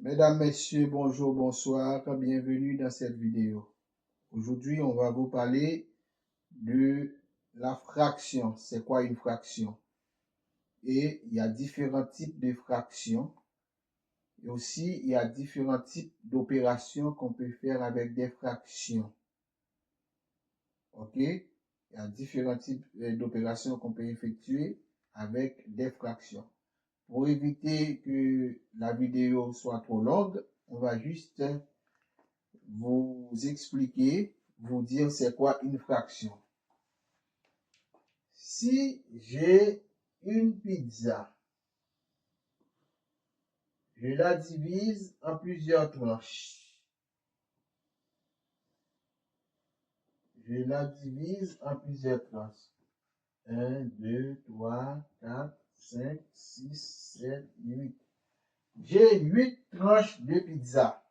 Mesdames, Messieurs, bonjour, bonsoir, bienvenue dans cette vidéo. Aujourd'hui, on va vous parler de la fraction. C'est quoi une fraction? Et il y a différents types de fractions. Et aussi, il y a différents types d'opérations qu'on peut faire avec des fractions. OK? Il y a différents types d'opérations qu'on peut effectuer avec des fractions. Pour éviter que la vidéo soit trop longue, on va juste vous expliquer, vous dire c'est quoi une fraction. Si j'ai une pizza, je la divise en plusieurs tranches. Je la divise en plusieurs tranches. 1, 2, 3, 4, 5, 6, 7, 8. J'ai 8 tranches de pizza.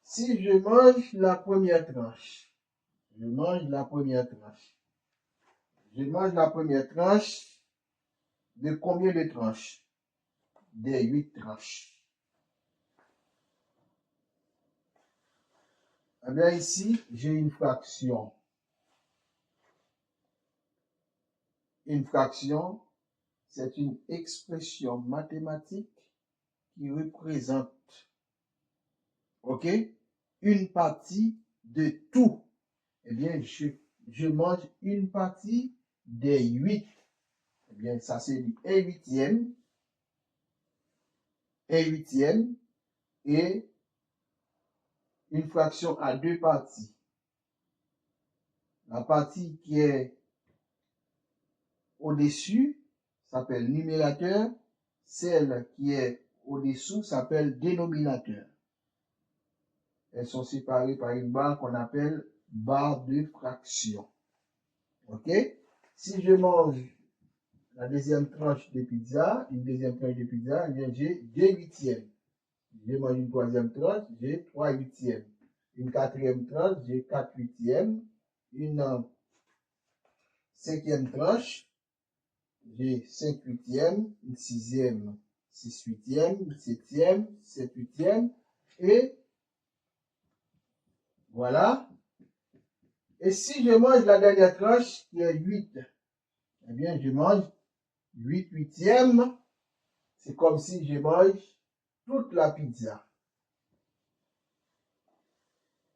Si je mange la première tranche, je mange la première tranche de combien de tranches? Des 8 tranches. Eh bien, ici, j'ai une fraction. Une fraction, c'est une expression mathématique qui représente, OK, une partie de tout. Eh bien, je mange une partie des 8. Eh bien, ça c'est un huitième, et une fraction à deux parties. La partie qui est au-dessus s'appelle numérateur, celle qui est au-dessous s'appelle dénominateur. Elles sont séparées par une barre qu'on appelle barre de fraction. OK? Si je mange la deuxième tranche de pizza, j'ai 2 huitièmes. Je mange une troisième tranche, j'ai 3 huitièmes. Une quatrième tranche, j'ai 4 huitièmes. Une cinquième tranche, j'ai 5 huitièmes. Une sixième, 6 huitièmes. Une septième, 7 huitièmes. Et voilà. Et si je mange la dernière tranche, qui est 8, eh bien, je mange 8 huitièmes. C'est comme si je mange toute la pizza.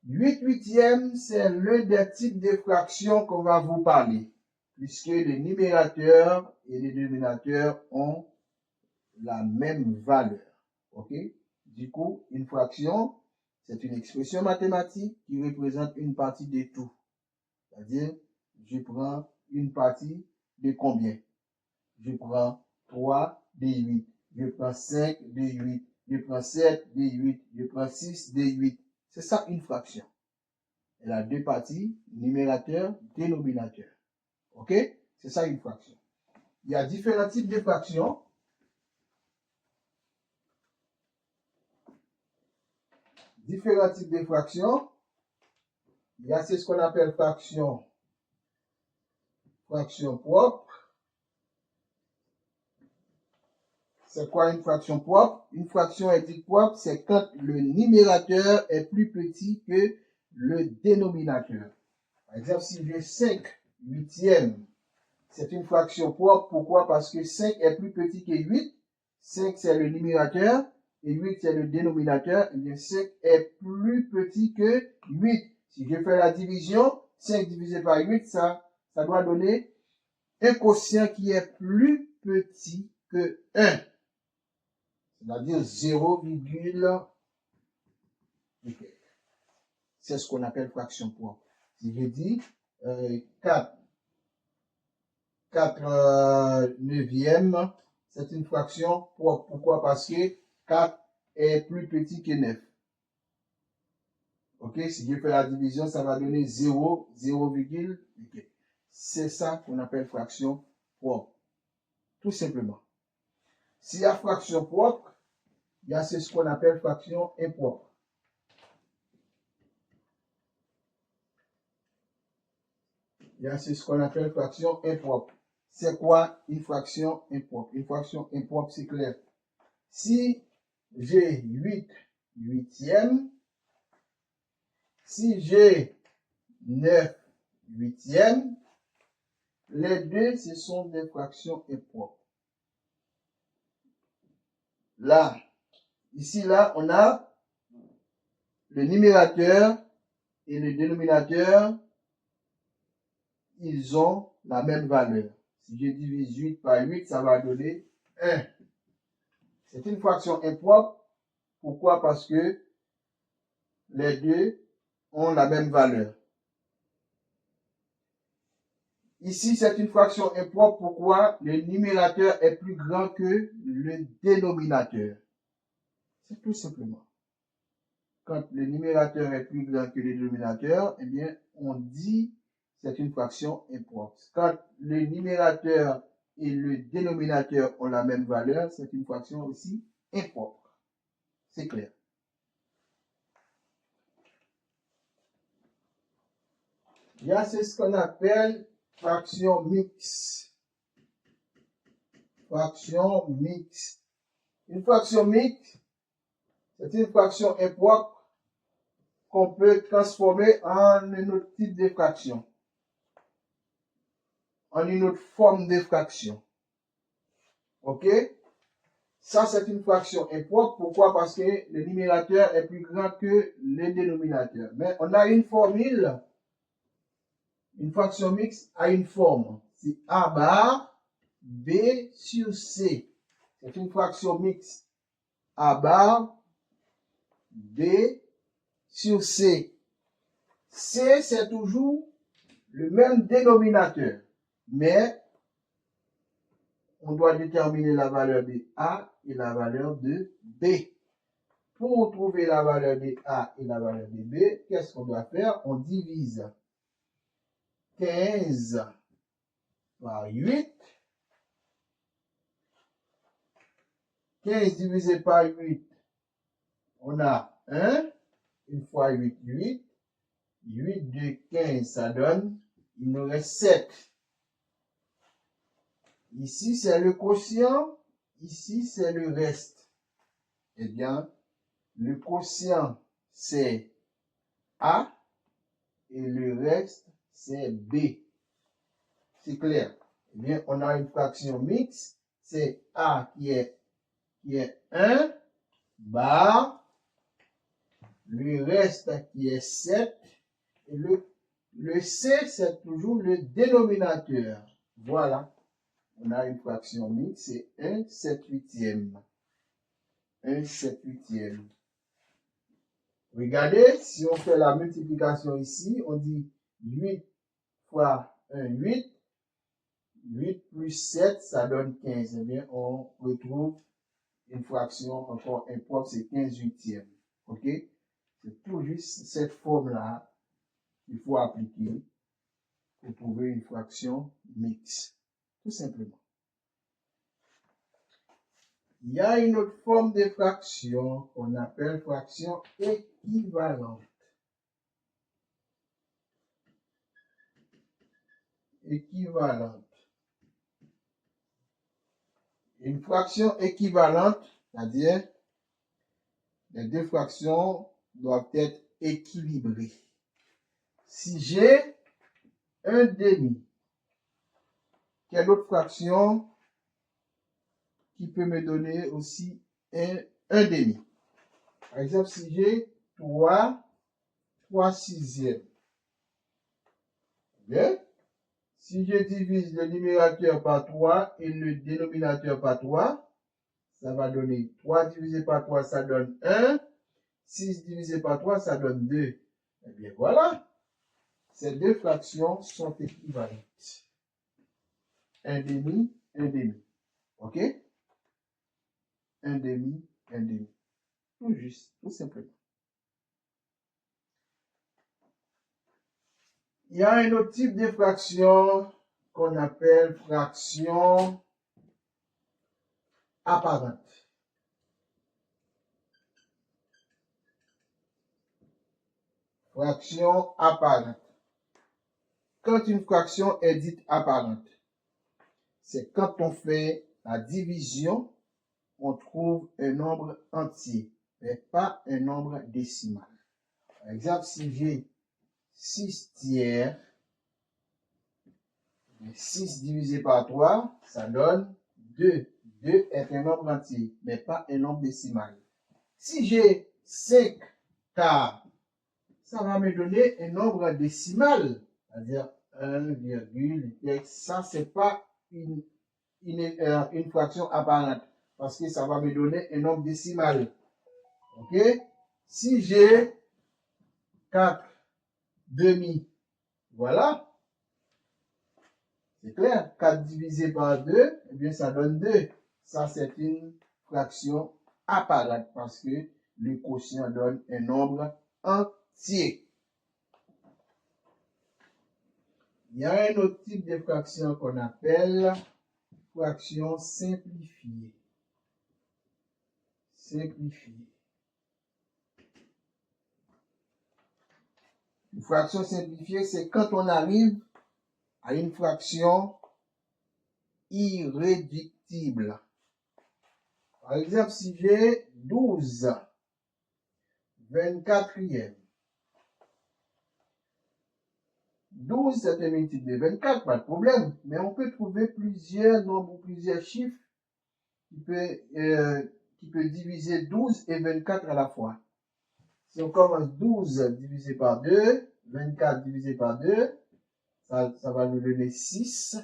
8 huitièmes, c'est l'un des types de fractions qu'on va vous parler, puisque le numérateur et le dénominateur ont la même valeur. OK? Du coup, une fraction, c'est une expression mathématique qui représente une partie de tout. C'est-à-dire, je prends une partie de combien? Je prends 3 de 8. Je prends 5 de 8. Je prends 7 de 8. Je prends 6 de 8. C'est ça une fraction. Elle a deux parties, numérateur, dénominateur. OK? C'est ça une fraction. Il y a différents types de fractions. Différents types de fractions. Il y a ce qu'on appelle fraction propre. C'est quoi une fraction propre? Une fraction est dite propre, c'est quand le numérateur est plus petit que le dénominateur. Par exemple, si j'ai 5 huitièmes, c'est une fraction propre. Pourquoi? Parce que 5 est plus petit que 8. 5, c'est le numérateur et 8, c'est le dénominateur. Et bien, 5 est plus petit que 8. Si je fais la division, 5 divisé par 8, ça doit donner un quotient qui est plus petit que 1. C'est-à-dire 0, c'est ce qu'on appelle fraction propre. Si je dis 4 neuvièmes, c'est une fraction propre. Pourquoi? Parce que 4 est plus petit que 9. OK? Si je fais la division, ça va donner 0, 0, okay. C'est ça qu'on appelle fraction propre. Tout simplement. S'il y a fraction propre, il y a ce qu'on appelle fraction impropre. Il y a ce qu'on appelle fraction impropre. C'est quoi une fraction impropre? Une fraction impropre, c'est clair. Si j'ai 8 huitièmes, si j'ai 9 huitièmes, les deux, ce sont des fractions impropres. Là, ici, là, on a le numérateur et le dénominateur, ils ont la même valeur. Si je divise 8 par 8, ça va donner 1. C'est une fraction impropre. Pourquoi? Parce que les deux ont la même valeur. Ici, c'est une fraction impropre. Pourquoi? Le numérateur est plus grand que le dénominateur. C'est tout simplement. Quand le numérateur est plus grand que le dénominateur, eh bien, on dit c'est une fraction impropre. Quand le numérateur et le dénominateur ont la même valeur, c'est une fraction aussi impropre. C'est clair. Il y a ce qu'on appelle fraction mixte. Fraction mixte. Une fraction mixte, c'est une fraction impropre qu'on peut transformer en un autre type de fraction, en une autre forme de fraction. OK? Ça, c'est une fraction impropre. Pourquoi? Parce que le numérateur est plus grand que le dénominateur. Mais on a une formule. Une fraction mixte a une forme. C'est A bar B sur C. C'est une fraction mixte. A bar B sur C. C, c'est toujours le même dénominateur. Mais on doit déterminer la valeur de A et la valeur de B. Pour trouver la valeur de A et la valeur de B, qu'est-ce qu'on doit faire? On divise 15 par 8. 15 divisé par 8, on a 1. Une fois 8, 8. 8 de 15, ça donne, il nous reste 7. Ici, c'est le quotient. Ici, c'est le reste. Eh bien, le quotient, c'est A et le reste, c'est B. C'est clair. Eh bien, on a une fraction mixte. C'est A qui est 1 bar le reste qui est 7 et le C, c'est toujours le dénominateur. Voilà. On a une fraction mixte, c'est 1 7/8. 1 7/8. Regardez, si on fait la multiplication ici, on dit 8 fois 1, 8. 8 plus 7, ça donne 15. Eh bien, on retrouve une fraction encore impropre, c'est 15/8. OK? C'est tout juste cette forme-là qu'il faut appliquer pour trouver une fraction mixte. Tout simplement. Il y a une autre forme de fraction qu'on appelle fraction équivalente. Équivalente. Une fraction équivalente, c'est-à-dire les deux fractions doivent être équilibrées. Si j'ai un demi, quelle autre fraction qui peut me donner aussi un demi? Par exemple, si j'ai 3 sixièmes. Bien. Si je divise le numérateur par 3 et le dénominateur par 3, ça va donner 3 divisé par 3, ça donne 1. 6 divisé par 3, ça donne 2. Eh bien, voilà. Ces deux fractions sont équivalentes. Un demi, un demi. OK? Un demi, un demi. Tout juste, tout simplement. Il y a un autre type de fraction qu'on appelle fraction apparente. Fraction apparente. Quand une fraction est dite apparente, c'est quand on fait la division on trouve un nombre entier, mais pas un nombre décimal. Par exemple, si j'ai 6 tiers, 6 divisé par 3, ça donne 2. 2 est un nombre entier, mais pas un nombre décimal. Si j'ai 5 quarts, ça va me donner un nombre décimal, c'est-à-dire 1, ça c'est pas une fraction apparente, parce que ça va me donner un nombre décimal. Ok? Si j'ai 4 demi, voilà, c'est clair, 4 divisé par 2, eh bien ça donne 2. Ça c'est une fraction apparente, parce que le quotient donne un nombre entier. Il y a un autre type de fraction qu'on appelle fraction simplifiée. Simplifiée. Une fraction simplifiée, c'est quand on arrive à une fraction irréductible. Par exemple, si j'ai 12 24e. 12, c'est un multiple de 24, pas de problème. Mais on peut trouver plusieurs nombres ou plusieurs chiffres qui peut diviser 12 et 24 à la fois. Si on commence 12 divisé par 2, 24 divisé par 2, ça va nous donner 6,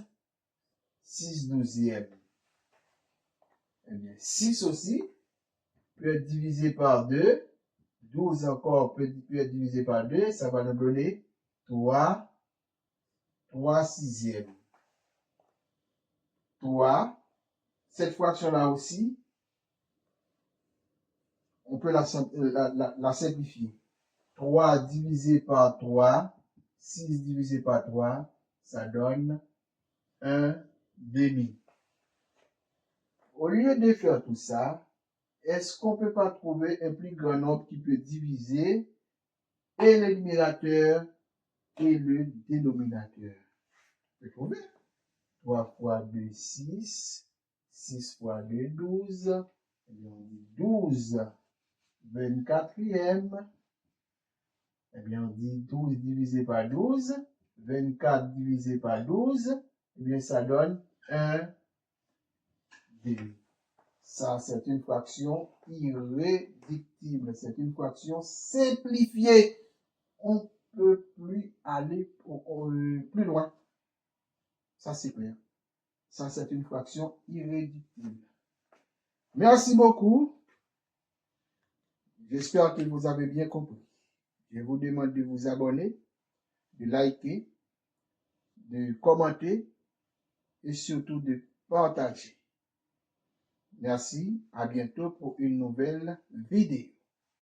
6 douzièmes. Eh bien, 6 aussi peut être divisé par 2, 12 encore peut être divisé par 2, ça va nous donner 3 sixièmes. 3, cette fraction-là aussi, on peut la simplifier. 3 divisé par 3, 6 divisé par 3, ça donne 1 demi. Au lieu de faire tout ça, est-ce qu'on ne peut pas trouver un plus grand nombre qui peut diviser et le numérateur et le dénominateur? On peut trouver. 3 fois 2, 6. 6 fois 2, 12. Et bien, on dit 12 24e. Eh bien, on dit 12 divisé par 12. 24 divisé par 12. Eh bien, ça donne 1 demi. Ça, c'est une fraction irréductible. C'est une fraction simplifiée. On ne peut plus aller plus loin. Ça, c'est clair. Ça, c'est une fraction irréductible. Merci beaucoup. J'espère que vous avez bien compris. Je vous demande de vous abonner, de liker, de commenter et surtout de partager. Merci. À bientôt pour une nouvelle vidéo.